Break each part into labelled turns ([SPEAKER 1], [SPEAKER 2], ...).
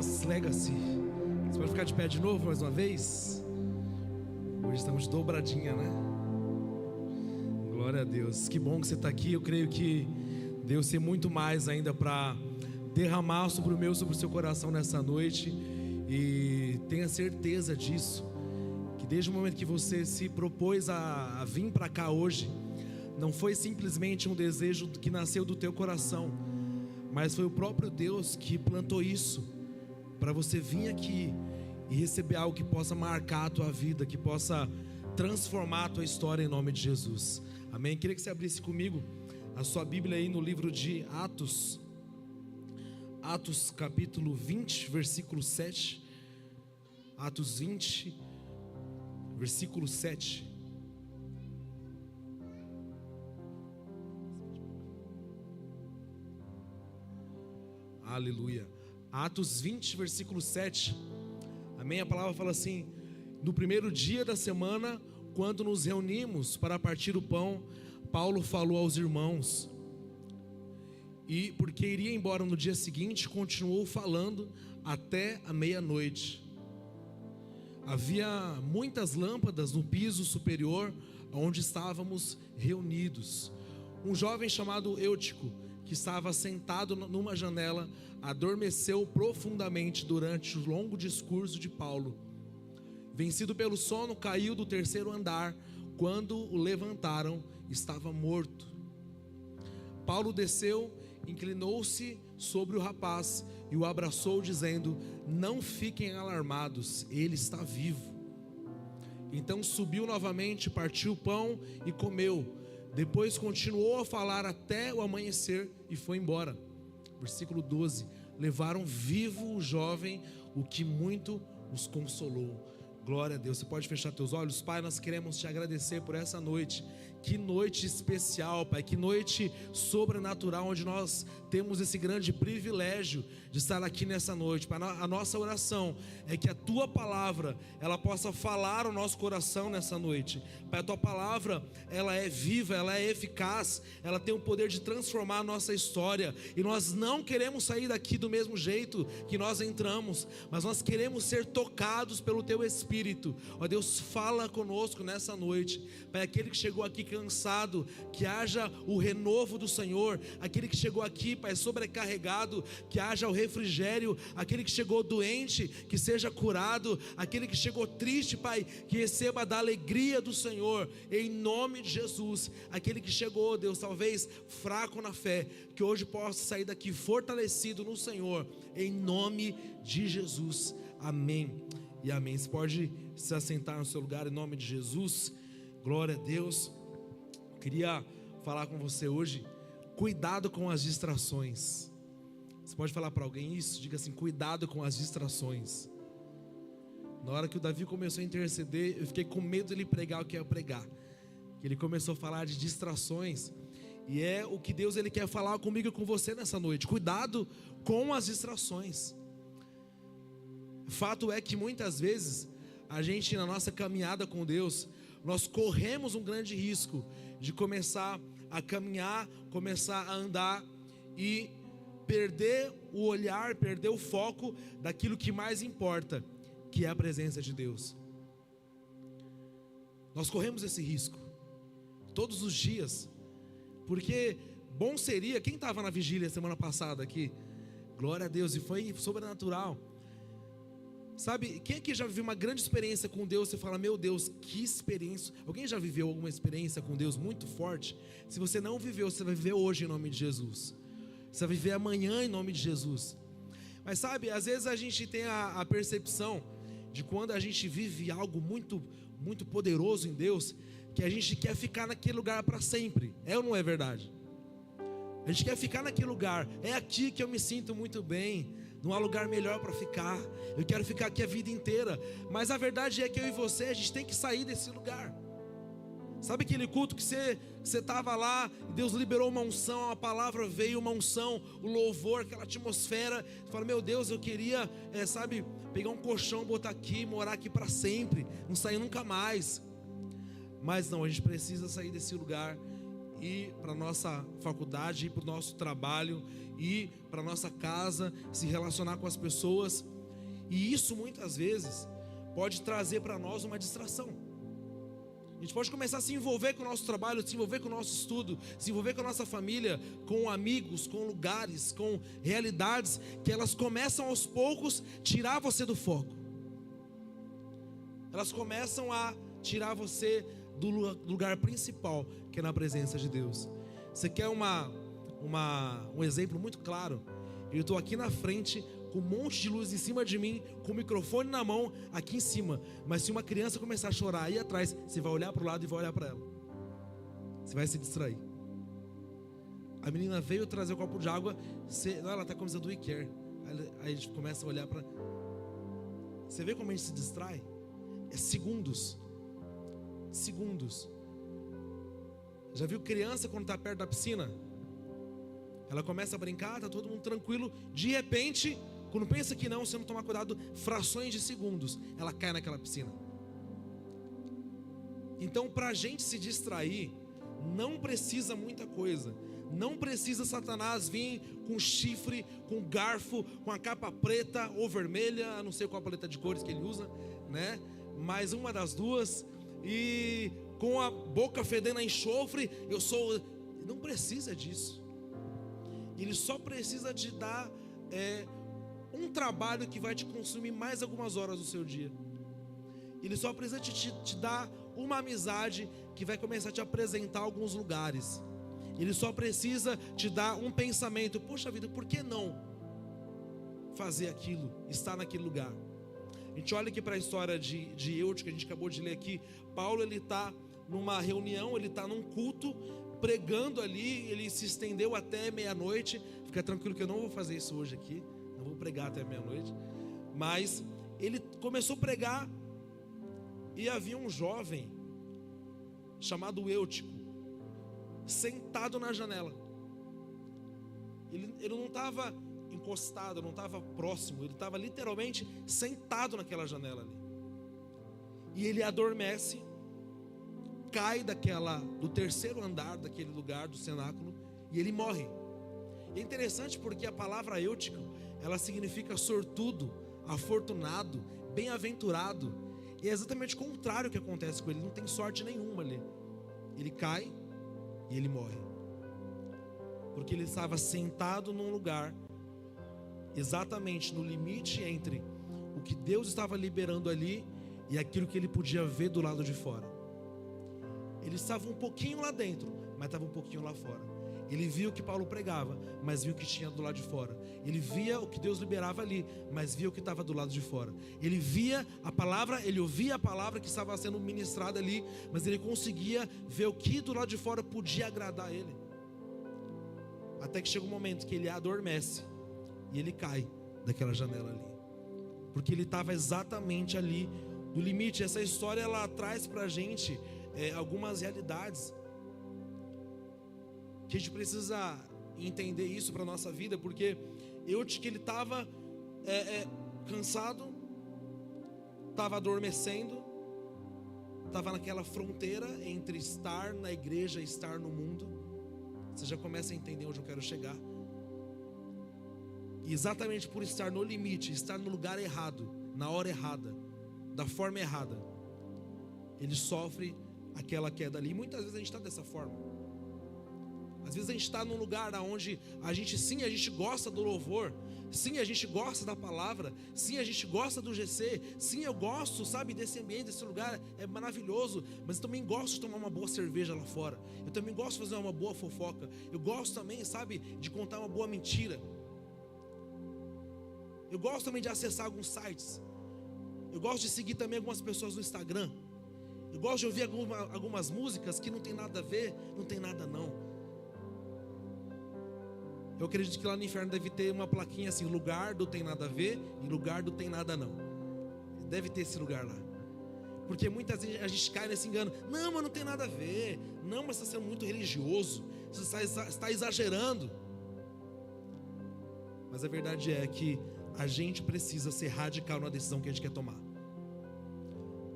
[SPEAKER 1] Paz Legacy. Você pode ficar de pé de novo mais uma vez? Hoje estamos de dobradinha, né? Glória a Deus. Que bom que você está aqui. Eu creio que Deus tem muito mais ainda para derramar sobre o meu, sobre o seu coração nessa noite. E tenha certeza disso, que desde o momento que você se propôs a vir para cá hoje, não foi simplesmente um desejo que nasceu do teu coração, mas foi o próprio Deus que plantou isso para você vir aqui e receber algo que possa marcar a tua vida, que possa transformar a tua história em nome de Jesus. Amém? Queria que você abrisse comigo a sua Bíblia aí no livro de Atos capítulo 20, versículo 7. Atos 20, versículo 7. Aleluia. Atos 20, versículo 7. Amém? A palavra fala assim: no primeiro dia da semana, quando nos reunimos para partir o pão, Paulo falou aos irmãos, e porque iria embora no dia seguinte, continuou falando até a meia-noite. Havia muitas lâmpadas no piso superior onde estávamos reunidos. Um jovem chamado Eutico, que estava sentado numa janela, adormeceu profundamente durante o longo discurso de Paulo. Vencido pelo sono, caiu do terceiro andar. Quando o levantaram, estava morto. Paulo desceu, inclinou-se sobre o rapaz e o abraçou, dizendo: não fiquem alarmados, ele está vivo. Então subiu novamente, partiu o pão e comeu. Depois continuou a falar até o amanhecer e foi embora. Versículo 12. Levaram vivo o jovem, o que muito os consolou. Glória a Deus. Você pode fechar teus olhos? Pai, nós queremos te agradecer por essa noite. Que noite especial, Pai. Que noite sobrenatural, onde nós temos esse grande privilégio de estar aqui nessa noite. Pai, a nossa oração é que a Tua palavra, ela possa falar ao nosso coração nessa noite. Pai, a Tua palavra, ela é viva, ela é eficaz, ela tem o poder de transformar a nossa história. E nós não queremos sair daqui do mesmo jeito que nós entramos, mas nós queremos ser tocados pelo Teu Espírito. Ó Deus, fala conosco nessa noite. Pai, aquele que chegou aqui cansado, que haja o renovo do Senhor. Aquele que chegou aqui, Pai, sobrecarregado, que haja o refrigério. Aquele que chegou doente, que seja curado. Aquele que chegou triste, Pai, que receba da alegria do Senhor, em nome de Jesus. Aquele que chegou, Deus, talvez fraco na fé, que hoje possa sair daqui fortalecido no Senhor, em nome de Jesus. Amém e amém. Você pode se assentar no seu lugar em nome de Jesus. Glória a Deus. Queria falar com você hoje: cuidado com as distrações. Você pode falar para alguém isso? Diga assim: cuidado com as distrações. Na hora que o Davi começou a interceder, eu fiquei com medo de ele pregar o que ia pregar, que ele começou a falar de distrações. E é o que Deus ele quer falar comigo e com você nessa noite. Cuidado com as distrações. Fato é que muitas vezes a gente, na nossa caminhada com Deus, nós corremos um grande risco de começar a caminhar, começar a andar e perder o olhar, perder o foco daquilo que mais importa, que é a presença de Deus. Nós corremos esse risco todos os dias, porque bom seria, quem estava na vigília semana passada aqui, glória a Deus, e foi sobrenatural. Sabe, quem aqui já viveu uma grande experiência com Deus? Você fala: meu Deus, que experiência. Alguém já viveu alguma experiência com Deus muito forte? Se você não viveu, você vai viver hoje em nome de Jesus. Você vai viver amanhã em nome de Jesus. Mas sabe, às vezes a gente tem a percepção de quando a gente vive algo muito, muito poderoso em Deus, que a gente quer ficar naquele lugar para sempre. É ou não é verdade? A gente quer ficar naquele lugar. É aqui que eu me sinto muito bem. Não há lugar melhor para ficar. Eu quero ficar aqui a vida inteira. Mas a verdade é que eu e você, a gente tem que sair desse lugar. Sabe aquele culto que você estava lá, e Deus liberou uma unção, a palavra veio, uma unção, o louvor, aquela atmosfera. Você fala: meu Deus, eu queria, pegar um colchão, botar aqui, morar aqui para sempre, não sair nunca mais. Mas não, a gente precisa sair desse lugar, ir para a nossa faculdade, ir para o nosso trabalho, ir para a nossa casa, se relacionar com as pessoas. E isso muitas vezes pode trazer para nós uma distração. A gente pode começar a se envolver com o nosso trabalho, se envolver com o nosso estudo, se envolver com a nossa família, com amigos, com lugares, com realidades, que elas começam aos poucos tirar você do foco. Elas começam a tirar você do lugar principal, que é na presença de Deus. Você quer um exemplo muito claro? Eu estou aqui na frente, com um monte de luz em cima de mim, com o microfone na mão, aqui em cima. Mas se uma criança começar a chorar aí atrás, você vai olhar para o lado e vai olhar para ela. Você vai se distrair. A menina veio trazer o copo de água, ela está com a camisa do WeCare. Aí a gente começa a olhar para... Você vê como a gente se distrai? É segundos. Segundos. Já viu criança quando está perto da piscina? Ela começa a brincar, está todo mundo tranquilo. De repente, quando pensa que não, se não tomar cuidado, frações de segundos, ela cai naquela piscina. Então, para a gente se distrair, não precisa muita coisa. Não precisa Satanás vir com chifre, com garfo, com a capa preta ou vermelha, não sei qual a paleta de cores que ele usa, né? Mas uma das duas, e com a boca fedendo a enxofre. Não precisa disso. Ele só precisa te dar um trabalho que vai te consumir mais algumas horas do seu dia. Ele só precisa te dar uma amizade que vai começar a te apresentar alguns lugares. Ele só precisa te dar um pensamento: poxa vida, por que não fazer aquilo, estar naquele lugar? A gente olha aqui para a história de Eutico, que a gente acabou de ler aqui. Paulo, ele está numa reunião, ele está num culto, pregando ali, ele se estendeu até meia-noite. Fica tranquilo que eu não vou fazer isso hoje aqui, não vou pregar até meia-noite. Mas ele começou a pregar, e havia um jovem chamado Eutico sentado na janela. Ele não estava encostado, não estava próximo, ele estava literalmente sentado naquela janela ali. E ele adormece, cai do terceiro andar daquele lugar do cenáculo, e ele morre. E é interessante porque a palavra Eutico, ela significa sortudo, afortunado, bem-aventurado. E é exatamente o contrário que acontece com ele. Não tem sorte nenhuma ali. Ele cai e ele morre, porque ele estava sentado num lugar exatamente no limite entre o que Deus estava liberando ali e aquilo que ele podia ver do lado de fora. Ele estava um pouquinho lá dentro, mas estava um pouquinho lá fora. Ele via o que Paulo pregava, mas via o que tinha do lado de fora. Ele via o que Deus liberava ali, mas via o que estava do lado de fora. Ele via a palavra, ele ouvia a palavra que estava sendo ministrada ali, mas ele conseguia ver o que do lado de fora podia agradar a ele. Até que chega um momento que ele adormece e ele cai daquela janela ali, porque ele estava exatamente ali no limite. Essa história, ela traz para a gente algumas realidades que a gente precisa entender isso para a nossa vida, porque Eutico, ele estava cansado, estava adormecendo, estava naquela fronteira entre estar na igreja e estar no mundo. Você já começa a entender onde eu quero chegar. E exatamente por estar no limite, estar no lugar errado, na hora errada, da forma errada, ele sofre aquela queda ali. E muitas vezes a gente está dessa forma. Às vezes a gente está num lugar onde a gente gosta do louvor, sim, a gente gosta da palavra, sim, a gente gosta do GC, sim, eu gosto, sabe, desse ambiente, desse lugar, é maravilhoso, mas eu também gosto de tomar uma boa cerveja lá fora, eu também gosto de fazer uma boa fofoca, eu gosto também, sabe, de contar uma boa mentira, eu gosto também de acessar alguns sites, eu gosto de seguir também algumas pessoas no Instagram, eu gosto de ouvir algumas músicas que não tem nada a ver, não tem nada não. Eu acredito que lá no inferno deve ter uma plaquinha assim: lugar do tem nada a ver e lugar do tem nada não. Deve ter esse lugar lá, porque muitas vezes a gente cai nesse engano: não, mas não tem nada a ver, não, mas está sendo muito religioso, você está exagerando. Mas a verdade é que a gente precisa ser radical na decisão que a gente quer tomar.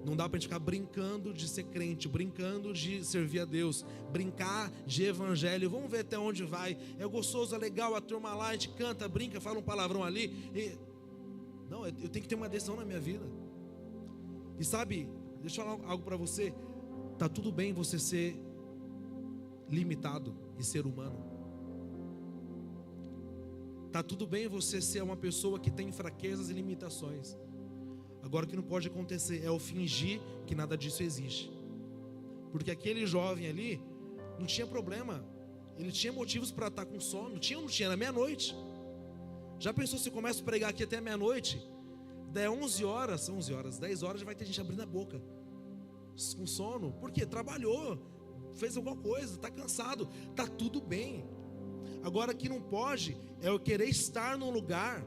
[SPEAKER 1] Não dá para a gente ficar brincando de ser crente, brincando de servir a Deus, brincar de evangelho. Vamos ver até onde vai. É gostoso, é legal, a turma lá, a gente canta, brinca, fala um palavrão ali. Não, eu tenho que ter uma decisão na minha vida. E sabe, deixa eu falar algo para você. Tá tudo bem você ser limitado e ser humano. Tá tudo bem você ser uma pessoa que tem fraquezas e limitações. Agora o que não pode acontecer é eu fingir que nada disso existe. Porque aquele jovem ali não tinha problema. Ele tinha motivos para estar com sono. Tinha ou não tinha? Era meia-noite. Já pensou se eu começo a pregar aqui até meia-noite? Daí 11 horas, 10 horas já vai ter gente abrindo a boca com sono. Por quê? Trabalhou, fez alguma coisa, está cansado. Está tudo bem. Agora o que não pode é eu querer estar num lugar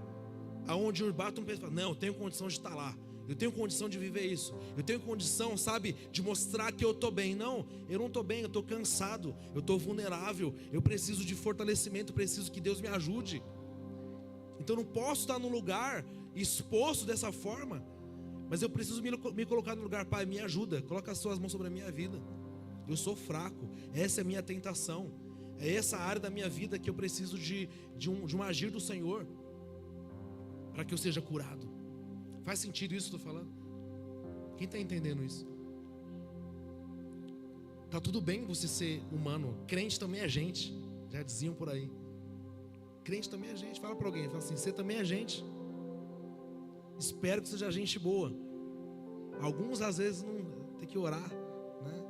[SPEAKER 1] aonde eu bato um peso e falo, não, eu tenho condição de estar lá. Eu tenho condição de viver isso. Eu tenho condição, sabe, de mostrar que eu estou bem. Não, eu não estou bem, eu estou cansado. Eu estou vulnerável. Eu preciso de fortalecimento, preciso que Deus me ajude. Então eu não posso estar num lugar exposto dessa forma. Mas eu preciso me colocar no lugar. Pai, me ajuda, coloca as suas mãos sobre a minha vida. Eu sou fraco, essa é a minha tentação. É essa área da minha vida que eu preciso de um agir do Senhor, para que eu seja curado. Faz sentido isso que eu estou falando? Quem está entendendo isso? Tá tudo bem você ser humano. Crente também é gente. Já diziam por aí. Crente também é gente. Fala para alguém, fala assim, você também é gente. Espero que seja gente boa. Alguns às vezes não tem que orar, né?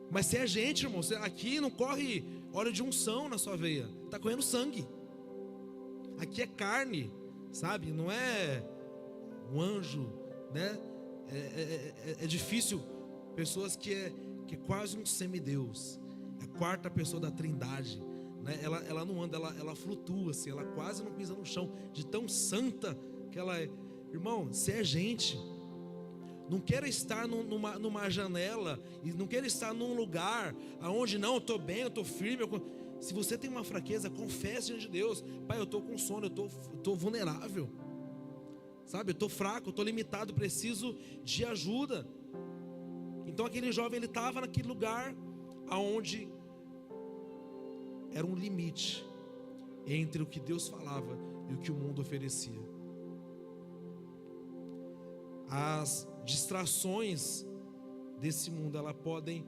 [SPEAKER 1] Mas você é gente, irmão. Você, aqui não corre óleo de unção na sua veia. Está correndo sangue. Aqui é carne, sabe? Não é um anjo, né? É difícil. Pessoas que é quase um semideus. É a quarta pessoa da trindade, né? Ela não anda, ela flutua assim. Ela quase não pisa no chão, de tão santa que ela é. Irmão, você é gente. Não queira estar numa janela, e não queira estar num lugar aonde não, eu estou bem, eu estou firme. Se você tem uma fraqueza, confesse diante de Deus. Pai, eu estou com sono, eu estou vulnerável, sabe, eu estou fraco, eu estou limitado, preciso de ajuda. Então aquele jovem, ele estava naquele lugar aonde era um limite entre o que Deus falava e o que o mundo oferecia. As distrações desse mundo, elas podem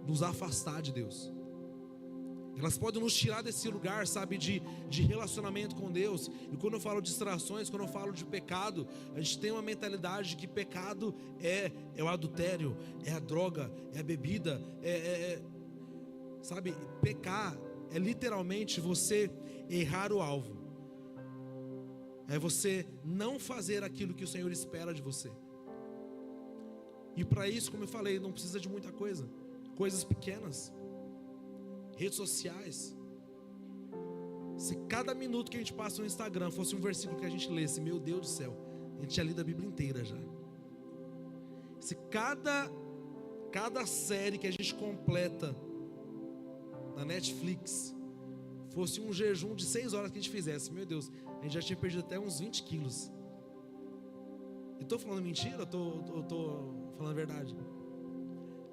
[SPEAKER 1] nos afastar de Deus. Elas podem nos tirar desse lugar, sabe, de relacionamento com Deus. E quando eu falo de distrações, quando eu falo de pecado, a gente tem uma mentalidade de que pecado é o adultério, é a droga, é a bebida, sabe, pecar é literalmente você errar o alvo. É você não fazer aquilo que o Senhor espera de você. E para isso, como eu falei, não precisa de muita coisa. Coisas pequenas. Redes sociais. Se cada minuto que a gente passa no Instagram fosse um versículo que a gente lesse, meu Deus do céu, a gente tinha lido a Bíblia inteira já. Se cada série que a gente completa na Netflix fosse um jejum de 6 horas que a gente fizesse, meu Deus, a gente já tinha perdido até uns 20 quilos. Eu estou falando mentira? Eu estou falando a verdade?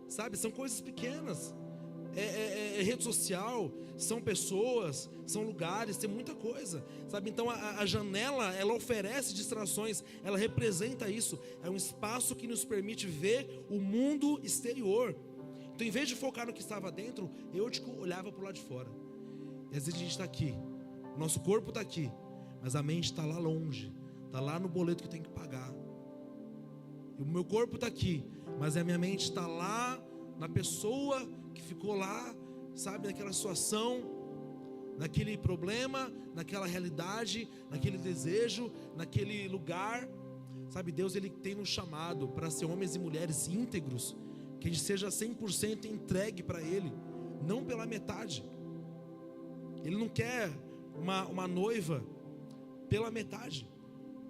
[SPEAKER 1] Sabe, são coisas pequenas. É rede social, são pessoas, são lugares, tem muita coisa, sabe? Então a janela, ela oferece distrações, ela representa isso. É um espaço que nos permite ver o mundo exterior. Então, em vez de focar no que estava dentro, eu olhava para o lado de fora. E às vezes a gente está aqui, o nosso corpo está aqui, mas a mente está lá longe, está lá no boleto que tem que pagar. E o meu corpo está aqui, mas a minha mente está lá na pessoa que ficou lá, sabe, naquela situação, naquele problema, naquela realidade, naquele desejo, naquele lugar. Sabe, Deus, Ele tem nos chamado para ser homens e mulheres íntegros, que a gente seja 100% entregue para Ele, não pela metade. Ele não quer uma noiva pela metade.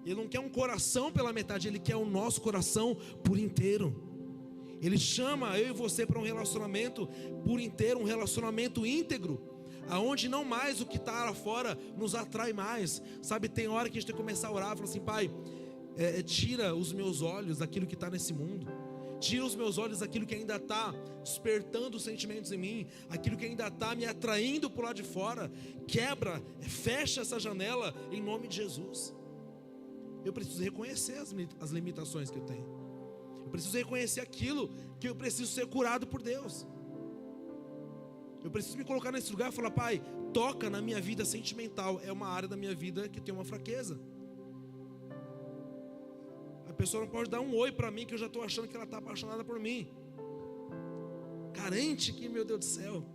[SPEAKER 1] Ele não quer um coração pela metade. Ele quer o nosso coração por inteiro. Ele chama eu e você para um relacionamento por inteiro, um relacionamento íntegro, aonde não mais o que está lá fora nos atrai mais. Sabe, tem hora que a gente tem que começar a orar, falar assim, Pai, tira os meus olhos daquilo que está nesse mundo. Tira os meus olhos daquilo que ainda está despertando os sentimentos em mim, aquilo que ainda está me atraindo para o lado de fora. Quebra, fecha essa janela em nome de Jesus. eu preciso reconhecer as limitações que eu tenho. Eu preciso reconhecer aquilo que eu preciso ser curado por Deus. Eu preciso me colocar nesse lugar e falar: Pai, toca na minha vida sentimental. É uma área da minha vida que tem uma fraqueza. A pessoa não pode dar um oi para mim que eu já estou achando que ela está apaixonada por mim. Carente que, meu Deus do céu.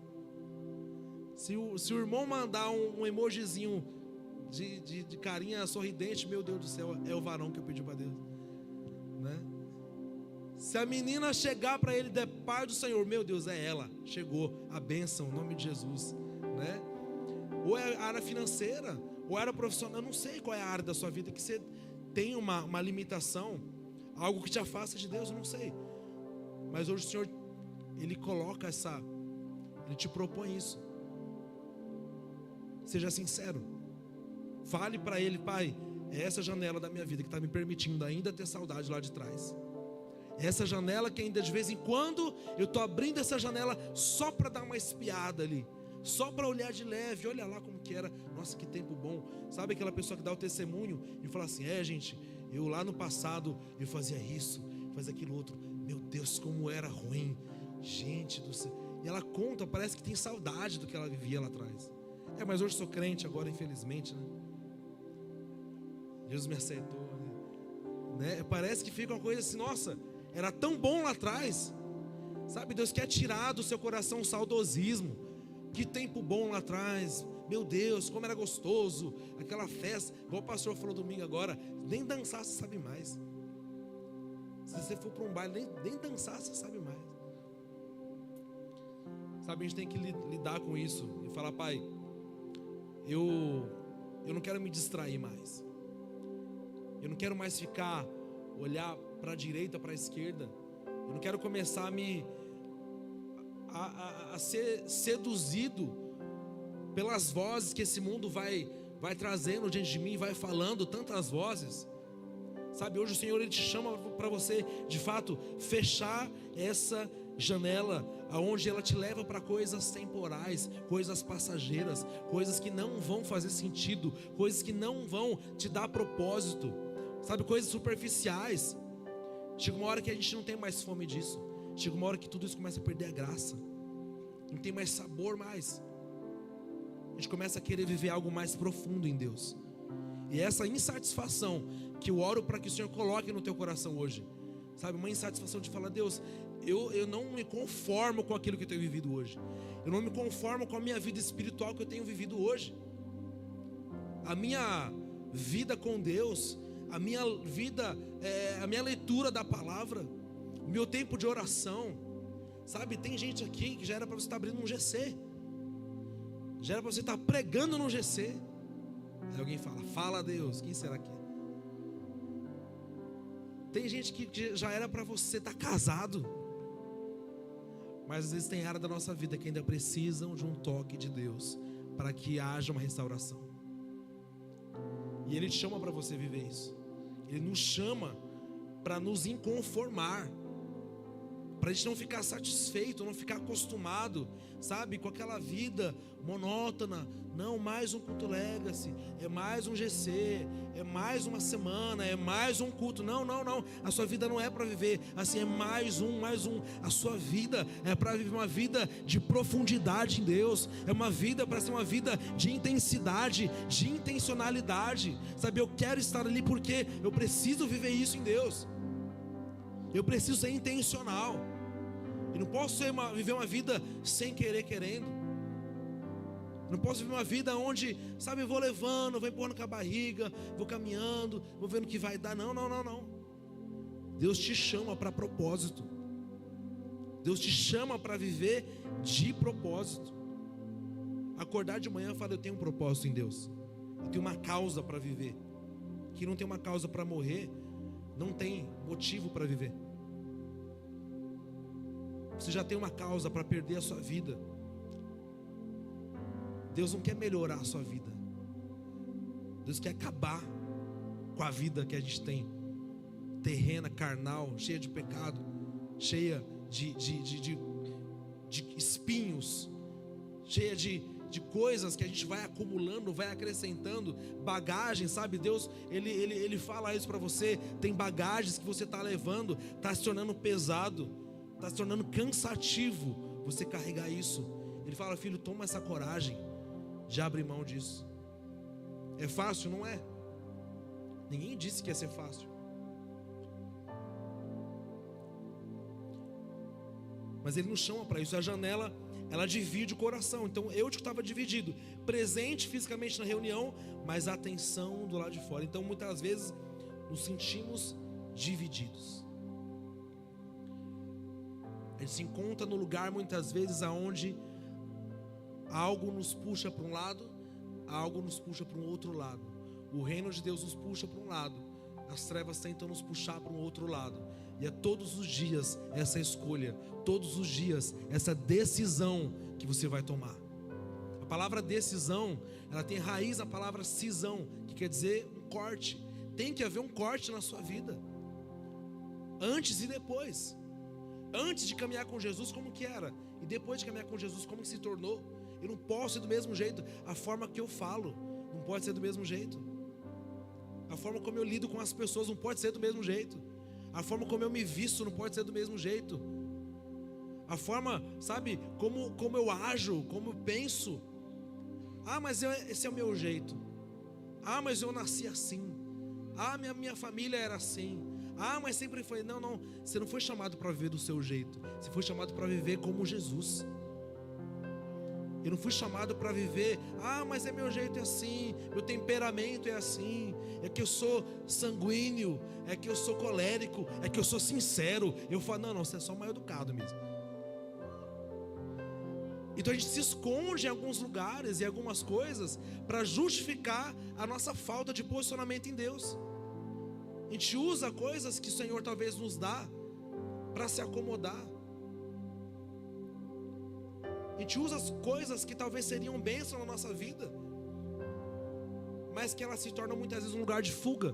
[SPEAKER 1] Se o irmão mandar um emojizinho de carinha sorridente, meu Deus do céu, é o varão que eu pedi para Deus, né? Se a menina chegar para ele, der Pai do Senhor, meu Deus, é ela, chegou a bênção, em nome de Jesus, né? Ou é a área financeira, ou a área profissional, eu não sei qual é a área da sua vida que você tem uma limitação, algo que te afasta de Deus, eu não sei. Mas hoje o Senhor, Ele coloca Ele te propõe isso. Seja sincero, fale para Ele: Pai, é essa janela da minha vida que está me permitindo ainda ter saudade lá de trás. Essa janela que ainda de vez em quando eu estou abrindo essa janela só para dar uma espiada ali, só para olhar de leve, olha lá como que era, nossa, que tempo bom. Sabe aquela pessoa que dá o testemunho e fala assim: gente, eu lá no passado eu fazia isso, fazia aquilo outro, meu Deus, como era ruim, gente do céu. E ela conta, parece que tem saudade do que ela vivia lá atrás. Mas hoje sou crente agora, infelizmente, né? Jesus me aceitou, né? Parece que fica uma coisa assim: nossa, era tão bom lá atrás. Sabe, Deus quer tirar do seu coração o saudosismo. Que tempo bom lá atrás, meu Deus, como era gostoso aquela festa, igual o pastor falou domingo agora, nem dançar você sabe mais. Se você for para um baile, nem dançar você sabe mais. Sabe, a gente tem que lidar com isso e falar: Pai, eu não quero me distrair mais. Eu não quero mais olhar para a direita, para a esquerda. Eu não quero começar a ser seduzido pelas vozes que esse mundo vai trazendo diante de mim, vai falando tantas vozes. Sabe, hoje o Senhor, Ele te chama para você, de fato, fechar essa janela, aonde ela te leva para coisas temporais, coisas passageiras, coisas que não vão fazer sentido, coisas que não vão te dar propósito, sabe, coisas superficiais. Chega uma hora que a gente não tem mais fome disso. Chega uma hora que tudo isso começa a perder a graça, não tem mais sabor mais. A gente começa a querer viver algo mais profundo em Deus. E essa insatisfação que eu oro para que o Senhor coloque no teu coração hoje, sabe, uma insatisfação de falar: Deus, eu não me conformo com aquilo que eu tenho vivido hoje. Eu não me conformo com a minha vida espiritual que eu tenho vivido hoje. A minha vida com Deus, a minha vida, a minha leitura da palavra, o meu tempo de oração. Sabe, tem gente aqui que já era para você estar abrindo um GC, já era para você estar pregando no GC. Aí alguém fala a Deus, quem será que é? Tem gente que já era para você estar casado, mas às vezes tem área da nossa vida que ainda precisam de um toque de Deus para que haja uma restauração. E Ele te chama para você viver isso. Ele nos chama para nos inconformar, para a gente não ficar satisfeito, não ficar acostumado, sabe, com aquela vida monótona. Não, mais um culto Legacy, é mais um GC, é mais uma semana, é mais um culto. Não, a sua vida não é para viver assim, é mais um. A sua vida é para viver uma vida de profundidade em Deus, é uma vida para ser uma vida de intensidade, de intencionalidade, sabe, eu quero estar ali porque eu preciso viver isso em Deus. Eu preciso ser intencional. Eu não posso viver uma vida sem querer, querendo. Eu não posso viver uma vida onde, sabe, eu vou levando, vou empurrando com a barriga, vou caminhando, vou vendo o que vai dar. Não. Deus te chama para propósito. Deus te chama para viver de propósito. Acordar de manhã e falar: eu tenho um propósito em Deus. Eu tenho uma causa para viver. Quem não tem uma causa para morrer, não tem motivo para viver. Você já tem uma causa para perder a sua vida. Deus não quer melhorar a sua vida. Deus quer acabar com a vida que a gente tem, terrena, carnal, cheia de pecado, cheia de espinhos, cheia de de coisas que a gente vai acumulando, vai acrescentando, bagagem, sabe? Deus, Ele fala isso para você. Tem bagagens que você está levando, está se tornando pesado, está se tornando cansativo você carregar isso. Ele fala: filho, toma essa coragem de abrir mão disso. É fácil? Não é. Ninguém disse que ia ser fácil. Mas Ele nos chama para isso. A janela, ela divide o coração. Então eu estava dividido, presente fisicamente na reunião, mas a atenção do lado de fora. Então muitas vezes nos sentimos divididos. A gente se encontra no lugar muitas vezes aonde algo nos puxa para um lado, algo nos puxa para um outro lado. O reino de Deus nos puxa para um lado, as trevas tentam nos puxar para um outro lado. E é todos os dias essa escolha, todos os dias essa decisão que você vai tomar. A palavra decisão, ela tem raiz na palavra cisão, que quer dizer um corte. Tem que haver um corte na sua vida, antes e depois. Antes de caminhar com Jesus, como que era? E depois de caminhar com Jesus, como que se tornou? Eu não posso ser do mesmo jeito. A forma que eu falo não pode ser do mesmo jeito. A forma como eu lido com as pessoas não pode ser do mesmo jeito. A forma como eu me visto não pode ser do mesmo jeito. A forma, sabe, como eu ajo, como eu penso. Ah, mas esse é o meu jeito. Ah, mas eu nasci assim. Ah, minha família era assim. Ah, mas sempre foi. Não, você não foi chamado para viver do seu jeito. Você foi chamado para viver como Jesus. Eu não fui chamado para viver, mas é meu jeito é assim, meu temperamento é assim, é que eu sou sanguíneo, é que eu sou colérico, é que eu sou sincero. Eu falo, não, você é só mal educado mesmo. Então a gente se esconde em alguns lugares e algumas coisas para justificar a nossa falta de posicionamento em Deus. A gente usa coisas que o Senhor talvez nos dá para se acomodar. A gente usa as coisas que talvez seriam bênção na nossa vida, mas que elas se tornam muitas vezes um lugar de fuga.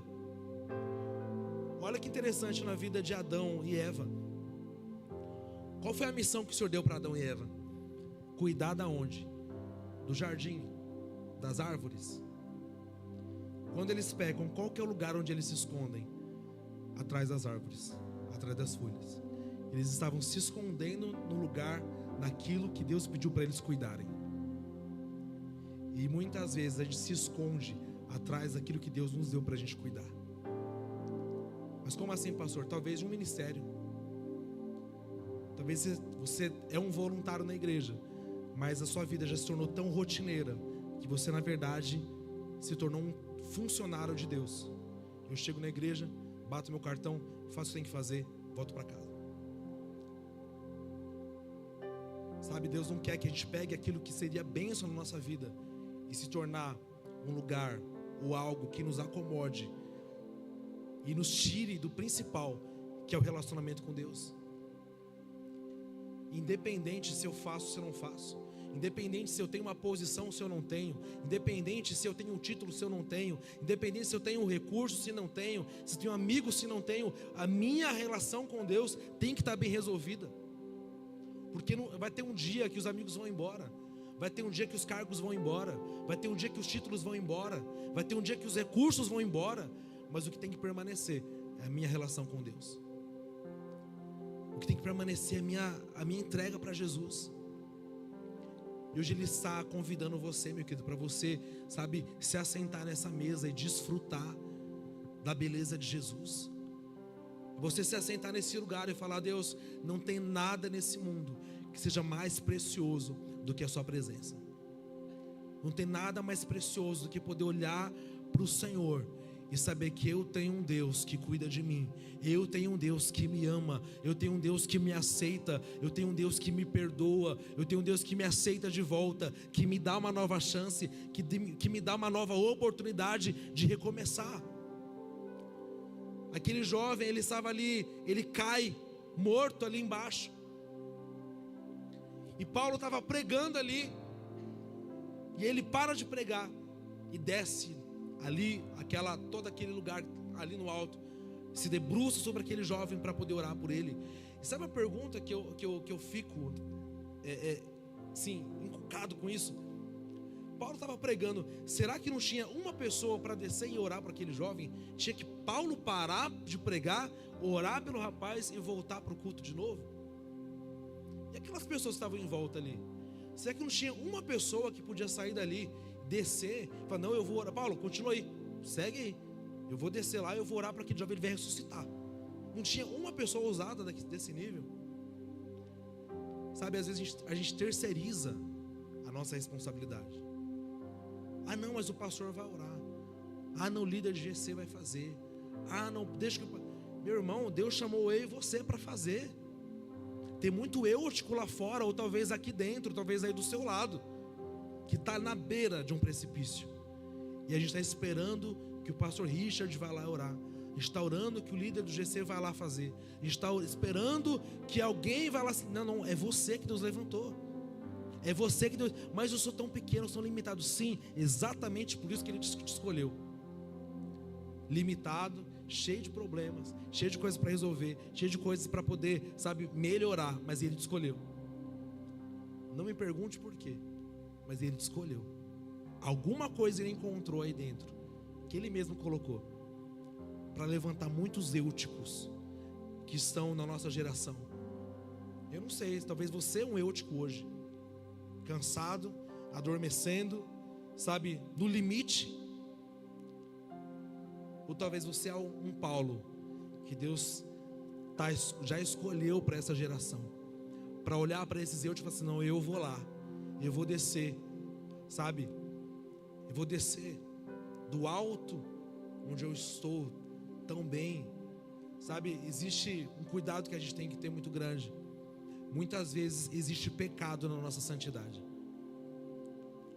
[SPEAKER 1] Olha que interessante na vida de Adão e Eva. Qual foi a missão que o Senhor deu para Adão e Eva? Cuidar da onde? Do jardim, das árvores. Quando eles pegam, qual que é o lugar onde eles se escondem? Atrás das árvores, atrás das folhas. Eles estavam se escondendo no lugar, naquilo que Deus pediu para eles cuidarem. E muitas vezes a gente se esconde atrás daquilo que Deus nos deu para a gente cuidar. Mas como assim, pastor? Talvez de um ministério. Talvez você é um voluntário na igreja, mas a sua vida já se tornou tão rotineira que você na verdade se tornou um funcionário de Deus. Eu chego na igreja, bato meu cartão, faço o que tem que fazer, volto para casa. Sabe, Deus não quer que a gente pegue aquilo que seria bênção na nossa vida e se tornar um lugar ou algo que nos acomode e nos tire do principal, que é o relacionamento com Deus. Independente se eu faço ou se eu não faço, independente se eu tenho uma posição ou se eu não tenho, independente se eu tenho um título ou se eu não tenho, independente se eu tenho um recurso se não tenho, se eu tenho amigos se não tenho, a minha relação com Deus tem que estar bem resolvida. Porque vai ter um dia que os amigos vão embora, vai ter um dia que os cargos vão embora, vai ter um dia que os títulos vão embora, vai ter um dia que os recursos vão embora, mas o que tem que permanecer é a minha relação com Deus. O que tem que permanecer é a minha entrega para Jesus. E hoje Ele está convidando você, meu querido, para você, sabe, se assentar nessa mesa e desfrutar da beleza de Jesus. Você se assentar nesse lugar e falar: Deus, não tem nada nesse mundo que seja mais precioso do que a sua presença. Não tem nada mais precioso do que poder olhar para o Senhor e saber que eu tenho um Deus que cuida de mim, eu tenho um Deus que me ama, eu tenho um Deus que me aceita, eu tenho um Deus que me perdoa, eu tenho um Deus que me aceita de volta, que me dá uma nova chance, que me dá uma nova oportunidade de recomeçar. Aquele jovem, ele estava ali, ele cai morto ali embaixo, e Paulo estava pregando ali, e ele para de pregar e desce ali, todo aquele lugar ali no alto, se debruça sobre aquele jovem para poder orar por ele. E sabe a pergunta que eu fico sim, encucado com isso? Paulo estava pregando, será que não tinha uma pessoa para descer e orar para aquele jovem? Tinha que Paulo parar de pregar, orar pelo rapaz e voltar para o culto de novo? E aquelas pessoas que estavam em volta ali, será que não tinha uma pessoa que podia sair dali, descer, falar, não, eu vou orar, Paulo, continua aí, segue aí, eu vou descer lá, eu vou orar para aquele jovem, ele vai ressuscitar. Não tinha uma pessoa ousada desse nível? Sabe, às vezes a gente terceiriza a nossa responsabilidade. Ah não, mas o pastor vai orar. Ah não, o líder de GC vai fazer. Ah não, deixa que meu irmão, Deus chamou eu e você para fazer. Tem muito eutico lá fora, ou talvez aqui dentro, talvez aí do seu lado, que está na beira de um precipício. E a gente está esperando que o pastor Richard vá lá orar. A gente está orando que o líder do GC vai lá fazer. A gente está esperando que alguém vai lá. Não, é você que Deus levantou. É você que Deus. Mas eu sou tão pequeno, eu sou limitado. Sim, exatamente por isso que Ele te escolheu. Limitado, cheio de problemas, cheio de coisas para resolver, cheio de coisas para poder, sabe, melhorar. Mas Ele te escolheu. Não me pergunte por quê, mas Ele te escolheu. Alguma coisa Ele encontrou aí dentro, que Ele mesmo colocou, para levantar muitos eúticos que estão na nossa geração. Eu não sei, talvez você é um eútico hoje, cansado, adormecendo, sabe, no limite. Ou talvez você é um Paulo, que Deus já escolheu para essa geração, para olhar para esses eúticos e falar assim, não, eu vou lá, eu vou descer, sabe, eu vou descer do alto onde eu estou tão bem, sabe, existe um cuidado que a gente tem que ter muito grande. Muitas vezes existe pecado na nossa santidade.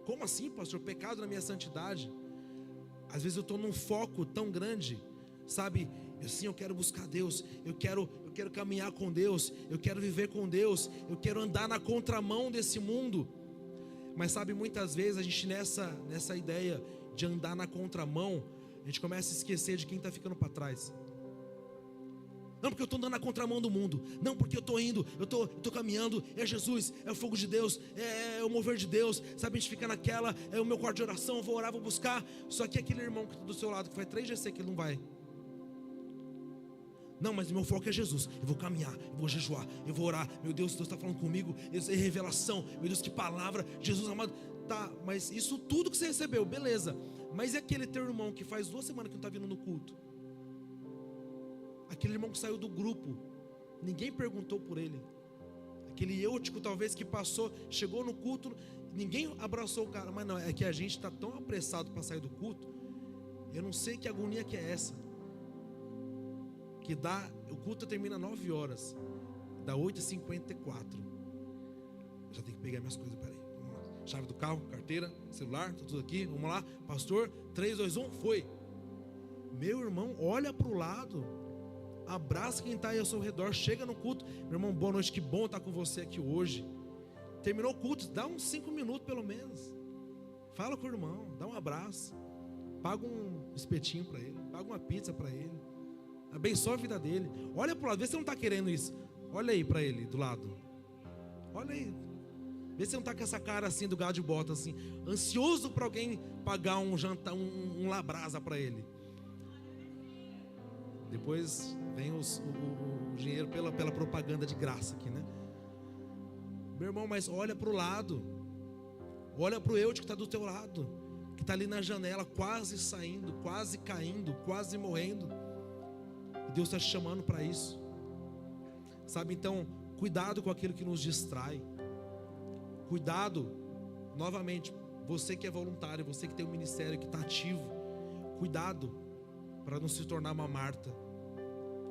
[SPEAKER 1] Como assim, pastor? Pecado na minha santidade? Às vezes eu estou num foco tão grande, sabe, eu quero buscar Deus, eu quero caminhar com Deus, eu quero viver com Deus, eu quero andar na contramão desse mundo. Mas sabe, muitas vezes a gente nessa ideia de andar na contramão, a gente começa a esquecer de quem está ficando para trás. Não porque eu estou andando na contramão do mundo, não porque eu estou indo, eu estou caminhando, é Jesus, é o fogo de Deus, é o mover de Deus, sabe, a gente fica naquela, é o meu quarto de oração, eu vou orar, vou buscar. Só que aquele irmão que está do seu lado, que faz 3 GC, que ele não vai. Não, mas o meu foco é Jesus, eu vou caminhar, eu vou jejuar, eu vou orar. Meu Deus está falando comigo, isso é revelação, meu Deus, que palavra, Jesus amado. Tá, mas isso tudo que você recebeu, beleza. Mas e aquele teu irmão que faz 2 semanas que não está vindo no culto? Aquele irmão que saiu do grupo, ninguém perguntou por ele. Aquele eútico talvez que passou, chegou no culto, ninguém abraçou o cara. Mas não, é que a gente está tão apressado para sair do culto. Eu não sei que agonia que é essa. Que o culto termina 9 horas, dá 8h54. Já tenho que pegar minhas coisas, peraí. Chave do carro, carteira, celular, tá tudo aqui, vamos lá, pastor, 3, 2, 1, foi. Meu irmão, olha para o lado, abraça quem está aí ao seu redor, chega no culto. Meu irmão, boa noite, que bom estar com você aqui hoje. Terminou o culto, dá uns 5 minutos pelo menos, fala com o irmão, dá um abraço, paga um espetinho para ele, paga uma pizza para ele, abençoa a vida dele. Olha para o lado, vê se você não está querendo isso. Olha aí para ele do lado, olha aí. Vê se você não está com essa cara assim do gado de bota, assim, ansioso para alguém pagar um jantar, um labrasa para ele. Depois vem o dinheiro pela propaganda de graça aqui, né? Meu irmão, mas olha para o lado, olha para o eútico que está do teu lado, que está ali na janela, quase saindo, quase caindo, quase morrendo. E Deus está te chamando para isso, sabe? Então, cuidado com aquilo que nos distrai. Cuidado, novamente, você que é voluntário, você que tem um ministério que está ativo, cuidado para não se tornar uma Marta.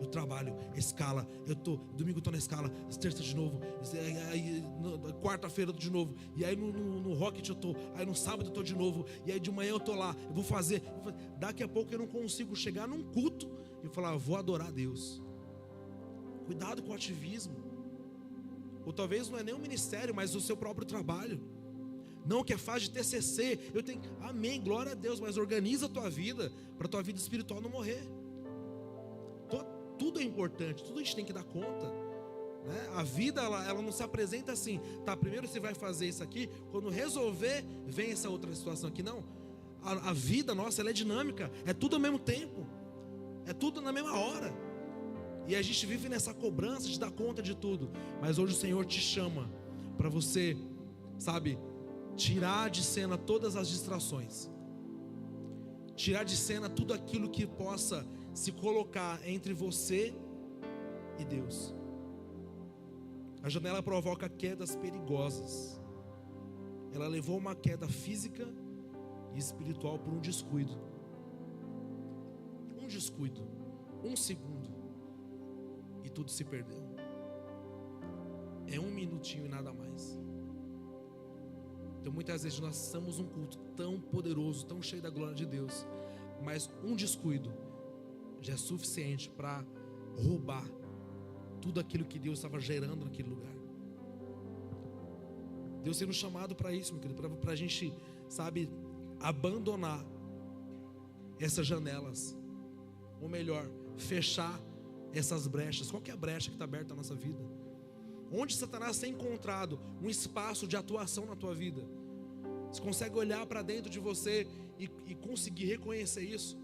[SPEAKER 1] Eu trabalho, escala, domingo eu estou na escala, terça de novo, aí, quarta-feira de novo, e aí no Rocket eu estou, aí no sábado eu estou de novo, e aí de manhã eu estou lá, eu vou fazer, daqui a pouco eu não consigo chegar num culto e falar, vou adorar a Deus. Cuidado com o ativismo. Ou talvez não é nem um ministério, mas o seu próprio trabalho. Não que é fase de TCC, amém, glória a Deus, mas organiza a tua vida, para a tua vida espiritual não morrer. Tudo é importante, tudo a gente tem que dar conta, né? A vida ela não se apresenta assim, tá, primeiro você vai fazer isso aqui, quando resolver, vem essa outra situação aqui. Não, a vida nossa, ela é dinâmica, é tudo ao mesmo tempo, é tudo na mesma hora, e a gente vive nessa cobrança de dar conta de tudo. Mas hoje o Senhor te chama para você, sabe, tirar de cena todas as distrações, tirar de cena tudo aquilo que possa se colocar entre você e Deus. A janela provoca quedas perigosas. Ela levou uma queda física e espiritual por um descuido. Um descuido, um segundo, e tudo se perdeu. É um minutinho e nada mais. Então muitas vezes nós estamos num culto tão poderoso, tão cheio da glória de Deus, mas um descuido já é suficiente para roubar tudo aquilo que Deus estava gerando naquele lugar. Deus tem nos chamado para isso, meu querido, para a gente, sabe, abandonar essas janelas, ou melhor, fechar essas brechas. Qual que é a brecha que está aberta na nossa vida? Onde Satanás tem encontrado um espaço de atuação na tua vida? Você consegue olhar para dentro de você e conseguir reconhecer isso?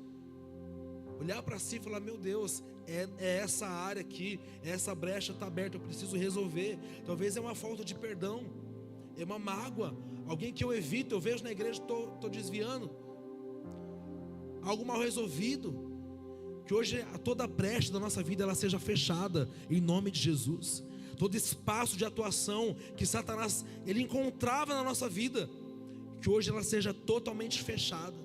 [SPEAKER 1] Olhar para si e falar: meu Deus, é essa área aqui, essa brecha está aberta, eu preciso resolver. Talvez é uma falta de perdão, é uma mágoa, alguém que eu evito, eu vejo na igreja, estou desviando, algo mal resolvido. Que hoje toda a brecha da nossa vida ela seja fechada em nome de Jesus. Todo espaço de atuação que Satanás ele encontrava na nossa vida, que hoje ela seja totalmente fechada.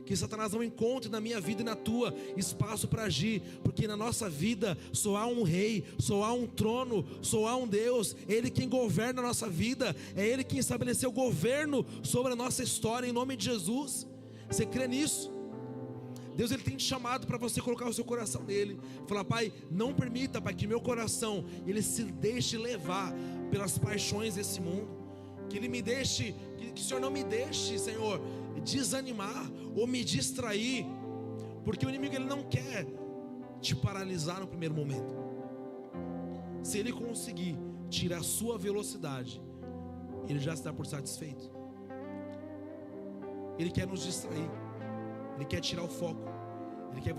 [SPEAKER 1] Que Satanás não encontre na minha vida e na tua espaço para agir, porque na nossa vida só há um rei, só há um trono, só há um Deus. Ele quem governa a nossa vida, é Ele quem estabeleceu o governo sobre a nossa história, em nome de Jesus. Você crê nisso? Deus ele tem te chamado para você colocar o seu coração nele, falar: Pai, não permita, Pai, que meu coração ele se deixe levar pelas paixões desse mundo, que ele me deixe, que o Senhor não me deixe, Senhor, desanimar ou me distrair, porque o inimigo ele não quer te paralisar no primeiro momento. Se ele conseguir tirar a sua velocidade, ele já está por satisfeito. Ele quer nos distrair, ele quer tirar o foco, ele quer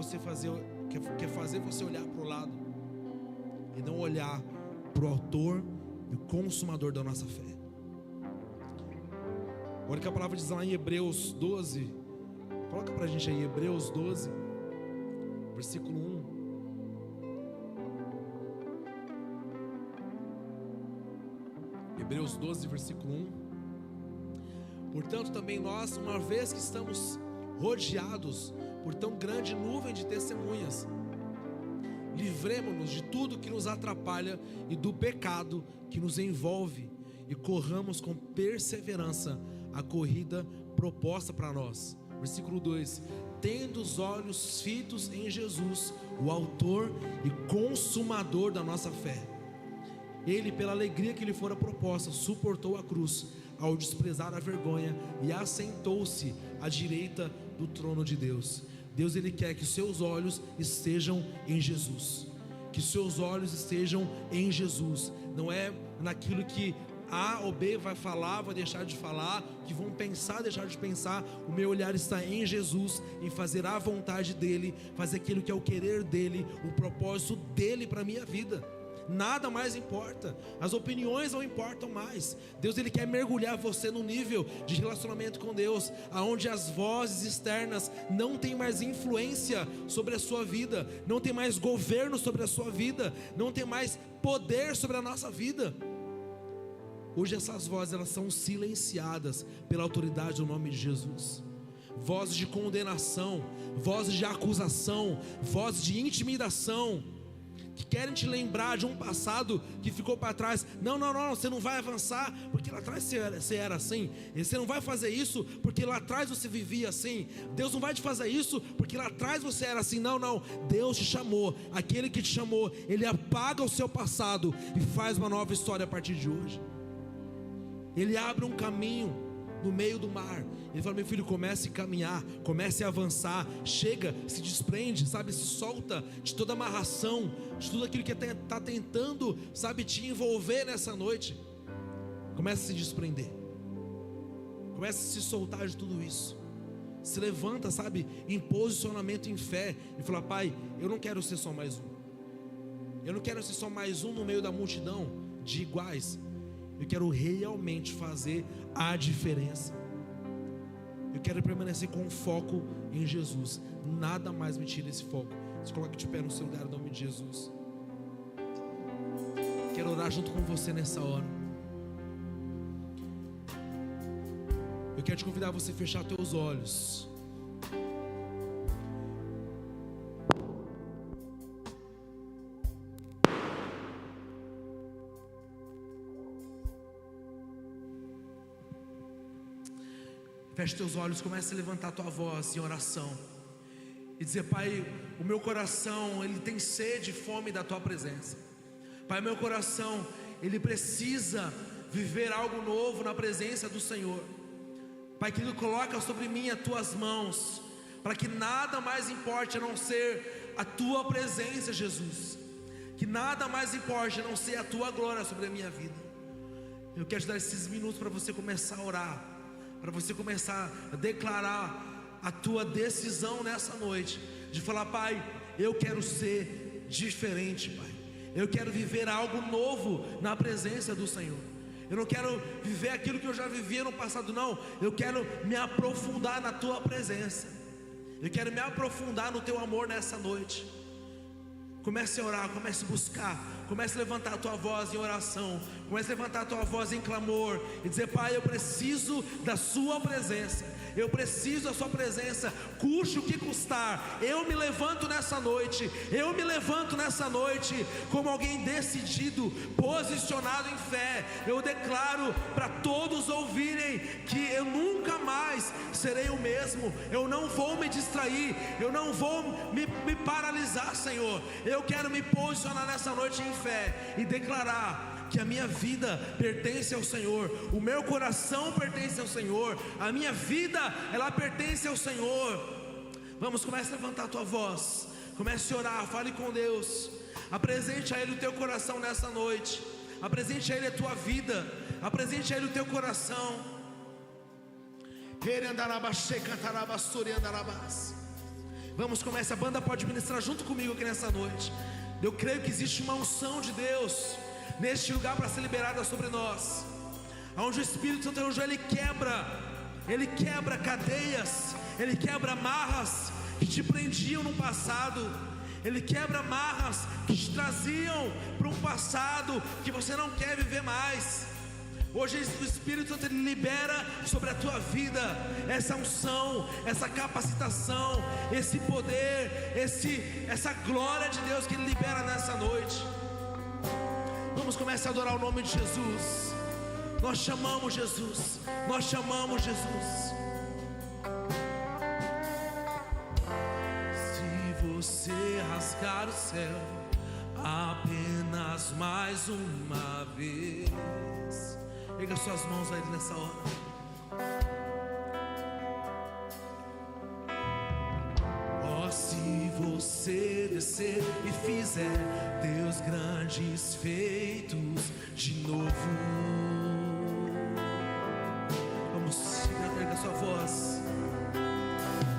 [SPEAKER 1] quer fazer você olhar para o lado e não olhar para o autor e o consumador da nossa fé. Olha o que a palavra diz lá em Hebreus 12. Coloca para a gente aí, Hebreus 12, versículo 1. Hebreus 12, versículo 1. Portanto também nós, uma vez que estamos rodeados por tão grande nuvem de testemunhas, livremo-nos de tudo que nos atrapalha e do pecado que nos envolve, e corramos com perseverança a corrida proposta para nós. Versículo 2: tendo os olhos fitos em Jesus, o autor e consumador da nossa fé. Ele, pela alegria que lhe fora proposta, suportou a cruz, ao desprezar a vergonha, e assentou-se à direita do trono de Deus. Deus ele quer que seus olhos estejam em Jesus, que seus olhos estejam em Jesus, não é naquilo que A ou B vai falar, vai deixar de falar, que vão pensar, deixar de pensar. O meu olhar está em Jesus, em fazer a vontade dEle, fazer aquilo que é o querer dEle, o propósito dEle para a minha vida. Nada mais importa, as opiniões não importam mais. Deus ele quer mergulhar você no nível de relacionamento com Deus, aonde as vozes externas não tem mais influência sobre a sua vida, não tem mais governo sobre a sua vida, não tem mais poder sobre a nossa vida. Hoje essas vozes elas são silenciadas pela autoridade do nome de Jesus. Vozes de condenação, vozes de acusação, vozes de intimidação, que querem te lembrar de um passado que ficou para trás. Não, você não vai avançar porque lá atrás você era assim. E você não vai fazer isso porque lá atrás você vivia assim. Deus não vai te fazer isso porque lá atrás você era assim. Não, Deus te chamou. Aquele que te chamou, Ele apaga o seu passado e faz uma nova história a partir de hoje. Ele abre um caminho no meio do mar. Ele fala: meu filho, comece a caminhar, comece a avançar, chega, se desprende, sabe, se solta de toda amarração, de tudo aquilo que está tentando, sabe, te envolver nessa noite. Comece a se desprender, comece a se soltar de tudo isso. Se levanta, sabe, em posicionamento em fé e fala: Pai, eu não quero ser só mais um. Eu não quero ser só mais um no meio da multidão de iguais. Eu quero realmente fazer a diferença. Eu quero permanecer com foco em Jesus. Nada mais me tira esse foco. Se coloque de pé no seu lugar, em nome de Jesus. Quero orar junto com você nessa hora. Eu quero te convidar a você fechar teus olhos. Feche teus olhos, comece a levantar a tua voz em oração e dizer: Pai, o meu coração, ele tem sede e fome da tua presença. Pai, meu coração, ele precisa viver algo novo na presença do Senhor. Pai querido, coloca sobre mim as tuas mãos, para que nada mais importe a não ser a tua presença, Jesus. Que nada mais importe a não ser a tua glória sobre a minha vida. Eu quero te dar esses minutos para você começar a orar, para você começar a declarar a tua decisão nessa noite, de falar: Pai, eu quero ser diferente, Pai. Eu quero viver algo novo na presença do Senhor. Eu não quero viver aquilo que eu já vivia no passado, não. Eu quero me aprofundar na tua presença. Eu quero me aprofundar no teu amor nessa noite. Comece a orar, comece a buscar, comece a levantar a tua voz em oração, comece a levantar a tua voz em clamor e dizer: Pai, eu preciso da sua presença, eu preciso da sua presença, custe o que custar. Eu me levanto nessa noite, eu me levanto nessa noite como alguém decidido, posicionado em fé. Eu declaro para todos ouvirem que eu nunca mais serei o mesmo. Eu não vou me distrair, eu não vou me paralisar, Senhor. Eu quero me posicionar nessa noite em fé e declarar que a minha vida pertence ao Senhor, o meu coração pertence ao Senhor, a minha vida, ela pertence ao Senhor. Vamos, comece a levantar a tua voz, comece a orar, fale com Deus, apresente a Ele o teu coração nessa noite, apresente a Ele a tua vida, apresente a Ele o teu coração. Vamos, começa, a banda pode ministrar junto comigo aqui nessa noite. Eu creio que existe uma unção de Deus neste lugar para ser liberada sobre nós, onde o Espírito Santo hoje ele quebra cadeias, ele quebra amarras que te prendiam no passado, ele quebra amarras que te traziam para um passado que você não quer viver mais. Hoje o Espírito Santo ele libera sobre a tua vida essa unção, essa capacitação, esse poder, essa glória de Deus que ele libera nessa noite. Vamos começar a adorar o nome de Jesus. Nós chamamos Jesus, nós chamamos Jesus. Se você rasgar o céu apenas mais uma vez, pega suas mãos a Ele nessa hora. Oh, se você descer e fizer Deus grandes feitos de novo, vamos, erga sua voz.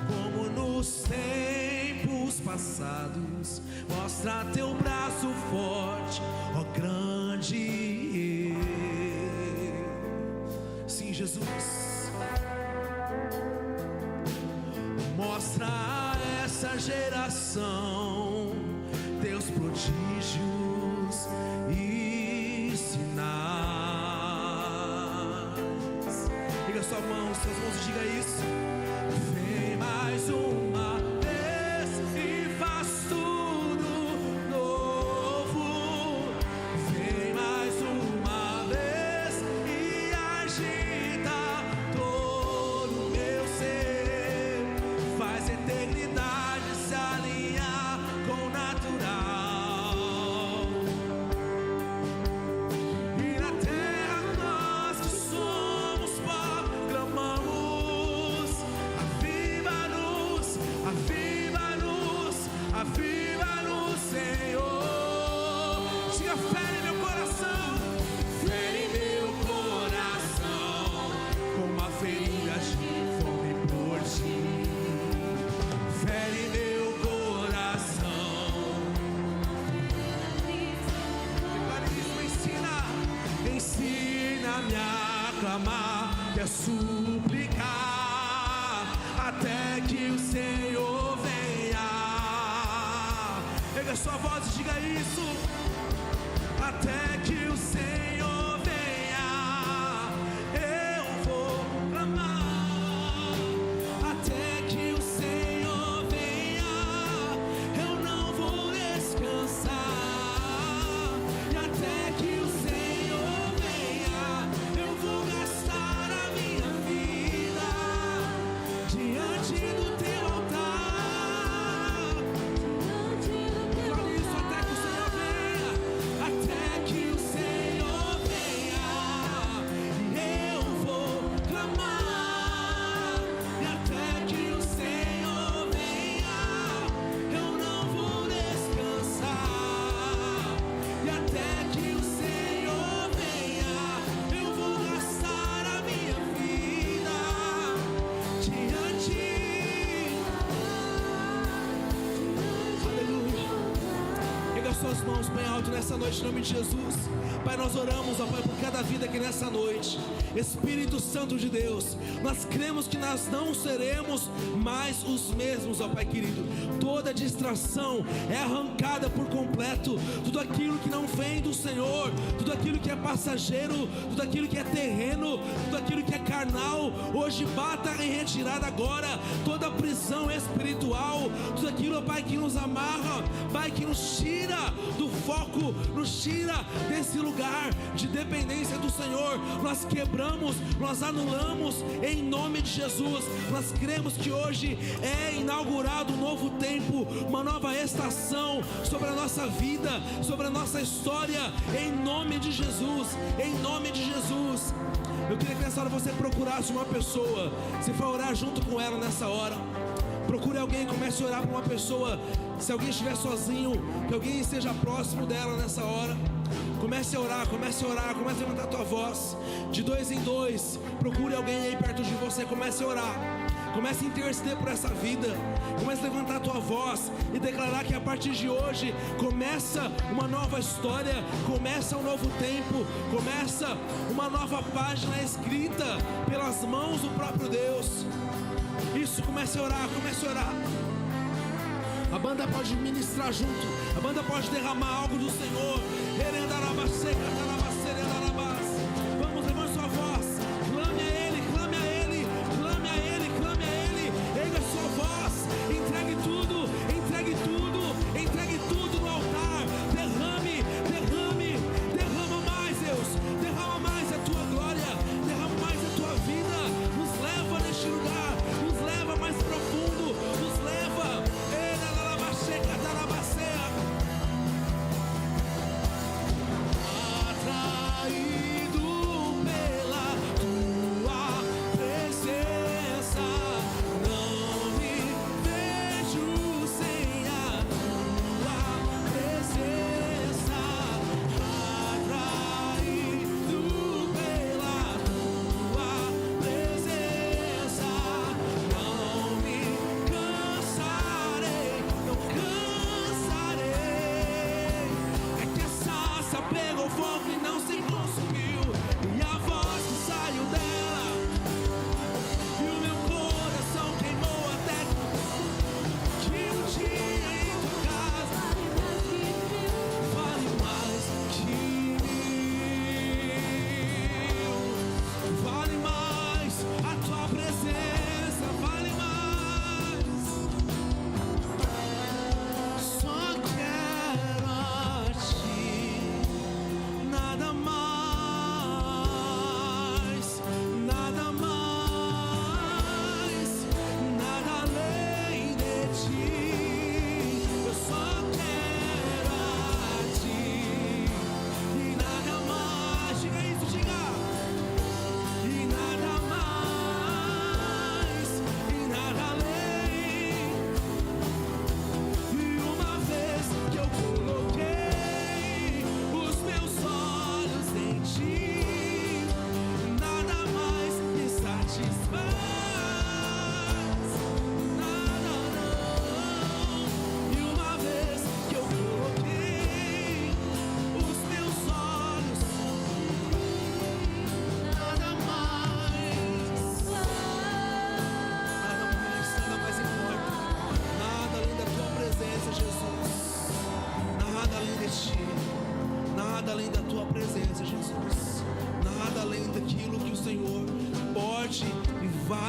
[SPEAKER 1] Como nos tempos passados, mostra teu braço forte, ó grande. Sim, Jesus, mostra a essa geração teus prodígios e sinais. Liga sua mão, suas mãos e diga isso. Vem mais uma vez e faz tudo novo. Vem mais uma vez e agita todo o meu ser. Faz a eternidade se alinhar com o natural. E na terra nós que somos pó, clamamos Diga, fere meu coração. Fere meu coração com uma ferida de fome por ti. Fere meu coração. Ensina-me a clamar e a suplicar até que o Senhor venha. Erga sua voz e diga isso. Até que o Senhor venha, eu vou clamar. Até que o Senhor venha, eu não vou descansar. E até que o Senhor venha, eu vou gastar a minha vida diante do teu altar. Fale isso, até que o Senhor venha. Até que o Senhor venha, e eu vou clamar. E até que o Senhor venha, eu não vou descansar. E até que o Senhor venha, eu vou gastar a minha vida diante. Aleluia. Pega suas mãos bem alto nessa noite, em nome de Jesus. Pai, nós oramos, ó Pai, por cada vida aqui nessa noite. Espírito Santo de Deus, nós cremos que nós não seremos mais os mesmos, ó Pai querido. Toda distração é arrancada por completo. Tudo aquilo que não vem do Senhor, tudo aquilo que é passageiro, tudo aquilo que é terreno, tudo aquilo que é carnal, hoje bata em retirada agora. Toda prisão espiritual, tudo aquilo, ó Pai, que nos amarra, Pai, que nos tira do foco, nos tira desse lugar de dependência do Senhor, nós quebramos, nós anulamos em nome de Jesus. Nós cremos que hoje é inaugurado um novo tempo, uma nova estação sobre a nossa vida, sobre a nossa história, em nome de Jesus, em nome de Jesus. Eu queria que nessa hora você procurasse uma pessoa, se for orar junto com ela nessa hora. Procure alguém, comece a orar por uma pessoa. Se alguém estiver sozinho, que alguém esteja próximo dela nessa hora. Comece a orar, comece a orar, comece a levantar a tua voz. De 2 em 2, procure alguém aí perto de você, comece a orar. Comece a interceder por essa vida. Comece a levantar a tua voz e declarar que a partir de hoje começa uma nova história, começa um novo tempo, começa uma nova página escrita pelas mãos do próprio Deus. Isso, comece a orar, comece a orar. A banda pode ministrar junto, a banda pode derramar algo do Senhor. Vamos, levante sua voz, clame a Ele, clame a Ele, clame a Ele, clame a Ele. Erga sua voz, entregue tudo, entregue tudo, entregue tudo no altar. Derrame, derrame, derrama mais, Deus, derrama mais a tua glória, derrama mais a tua vida. Nos leva neste lugar, nos leva mais profundo, nos leva. Através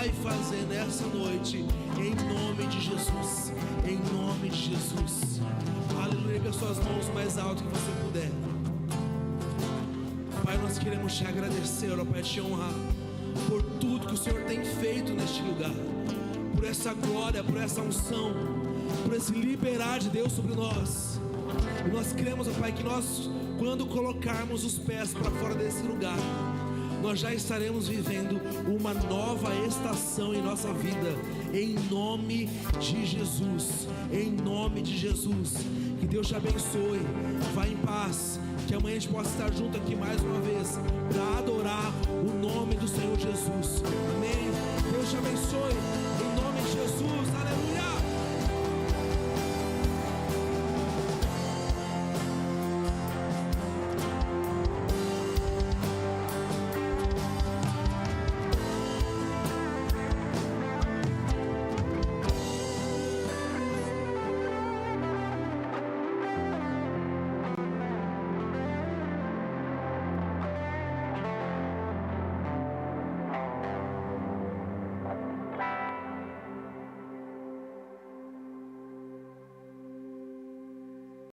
[SPEAKER 1] vai fazer nessa noite, em nome de Jesus, em nome de Jesus. Aleluia, com as suas mãos mais alto que você puder. Pai, nós queremos te agradecer, ó Pai, te honrar por tudo que o Senhor tem feito neste lugar, por essa glória, por essa unção, por esse liberar de Deus sobre nós. E nós cremos, ó Pai, que nós, quando colocarmos os pés para fora desse lugar, nós já estaremos vivendo uma nova estação em nossa vida, em nome de Jesus, em nome de Jesus. Que Deus te abençoe, vá em paz, que amanhã a gente possa estar junto aqui mais uma vez, para adorar o nome do Senhor Jesus, amém? Deus te abençoe.